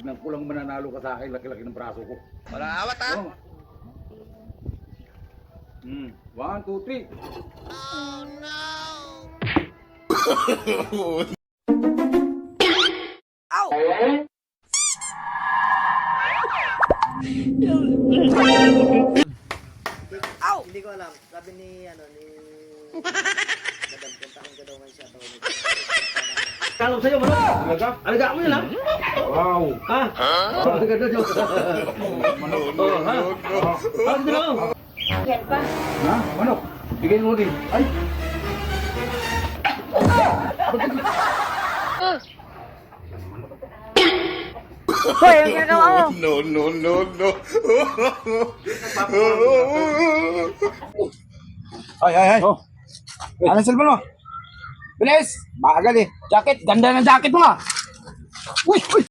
Kulang mananalo ka sa akin, laki-laki ng braso ko. Wala awat ha. Oh. 1, 2, 3. Ow! Ow! Hindi ko alam. Sabi ni Madam, puntahan ka daw ngayon siya. Kalau sa'yo, bro. Talaga? Alaga mo yun, ha? Wow. Ha? Oh, ganda dyan. Oh, ha? Ah, dito lang. Yan pa. Ha? Manok? Bigay mo din. Ay! Hoy, ang ginagawa mo? Ay. Oh. Ano cellphone mo? Bilis! Bagal eh. Jacket, ganda ng jacket mo ah. Uy!